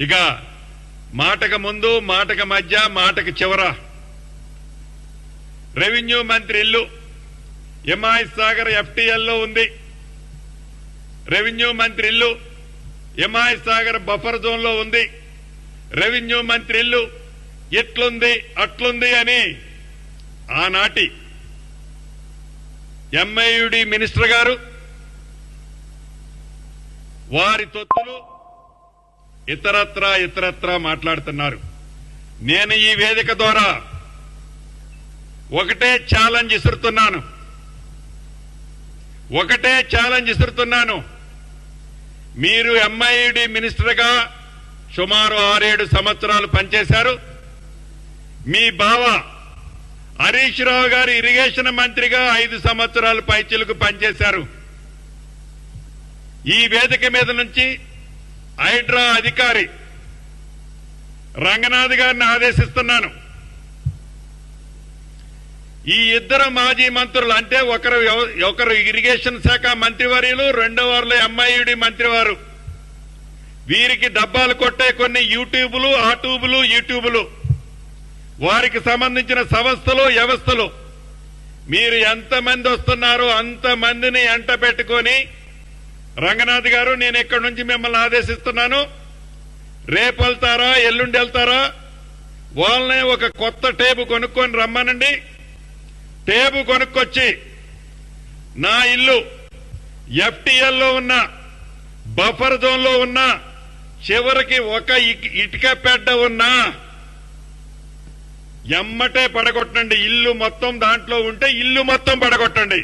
ఇక మాటకు ముందు, మాటకు మధ్య, మాటకు చివర రెవెన్యూ మంత్రి ఇల్లు ఎంఐఎస్ సాగర్ ఎఫ్టీఎల్లో ఉంది. రెవెన్యూ మంత్రి ఇల్లు ఎంఐఎస్ సాగర్ బఫర్ జోన్ లో ఉంది. రెవెన్యూ మంత్రి ఇల్లు ఎట్లుంది అట్లుంది అని ఆనాటి ఎంఐయుడి మినిస్టర్ గారు వారి తొత్తులు ఇతరత్రా మాట్లాడుతున్నారు. నేను ఈ వేదిక ద్వారా ఒకటే ఛాలెంజ్ ఇస్తున్నాను. మీరు ఎంఐయుడి మినిస్టర్ గా సుమారు 6-7 సంవత్సరాలు పనిచేశారు. మీ బావ హరీష్ రావు గారు ఇరిగేషన్ మంత్రిగా 5 సంవత్సరాలు పైచిలకు పనిచేశారు. ఈ వేదిక మీద నుంచి హైడ్రా అధికారి రంగనాథ్ గారిని ఆదేశిస్తున్నాను. ఈ ఇద్దరు మాజీ మంత్రులు అంటే ఒకరు ఇరిగేషన్ శాఖ మంత్రివర్యులు, రెండో వారిలో ఎంఐయుడి మంత్రివారు, వీరికి డబ్బాలు కొట్టే కొన్ని యూట్యూబులు వారికి సంబంధించిన సంస్థలు వ్యవస్థలు మీరు ఎంతమంది వస్తున్నారో అంతమందిని ఎంట పెట్టుకొని రంగనాథ్ గారు నేను ఇక్కడి నుంచి మిమ్మల్ని ఆదేశిస్తున్నాను. రేపు వెళ్తారా ఎల్లుండి వెళ్తారా వాళ్ళనే ఒక కొత్త టేబు కొనుక్కొని రమ్మనండి. టేబు కొనుక్కొచ్చి నా ఇల్లు ఎఫ్టీఎల్లో ఉన్న బఫర్ జోన్ లో ఉన్న చివరికి ఒక ఇటుక పెడ్డ ఉన్నా ఎమ్మటే పడగొట్టండి. ఇల్లు మొత్తం దాంట్లో ఉంటే ఇల్లు మొత్తం పడగొట్టండి.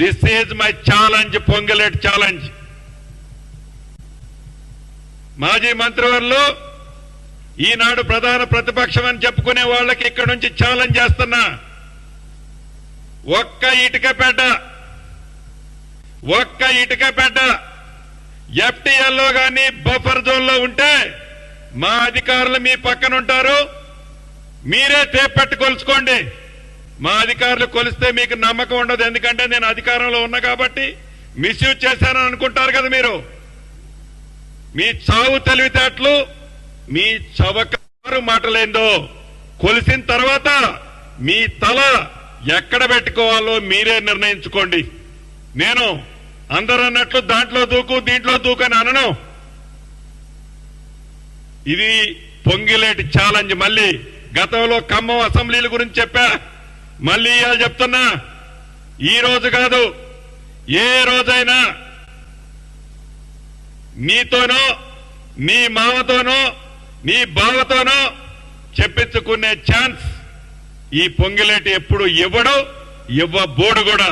This is my challenge, Ponguleti challenge. మాజీ మంత్రివర్యులు ఈనాడు ప్రధాన ప్రతిపక్షం అని చెప్పుకునే వాళ్ళకి ఇక్కడి నుంచి ఛాలెంజ్ చేస్తున్నా. ఒక్క ఇటుక పెడ్డ ఎఫ్టీఎల్లో గాని బఫర్ జోన్ లో ఉంటే మా అధికారులు మీ పక్కన ఉంటారు. మీరే టేప్ పెట్టి కొలుచుకోండి. మా అధికారులు కొలిస్తే మీకు నమ్మకం ఉండదు. ఎందుకంటే నేను అధికారంలో ఉన్నా కాబట్టి మిస్యూజ్ చేశానని అనుకుంటారు కదా మీరు. మీ చావు తెలివితేటలు, మీ చవకారు మాటలేందో కొలిసిన తర్వాత మీ తల ఎక్కడ పెట్టుకోవాలో మీరే నిర్ణయించుకోండి. నేను అందరూ అన్నట్లు దాంట్లో దూకు దీంట్లో దూకు అని అనను. ఇది పొంగిలేటి ఛాలెంజ్. మళ్ళీ గతంలో ఖమ్మం అసెంబ్లీల గురించి చెప్పా, మళ్ళీ ఇవాళ చెప్తున్నా. ఈ రోజు కాదు, ఏ రోజైనా నీతోనో నీ మామతోనో నీ బావతోనో చెప్పించుకునే ఛాన్స్ ఈ పొంగిలేటి ఎప్పుడు ఇవ్వబోడు కూడా.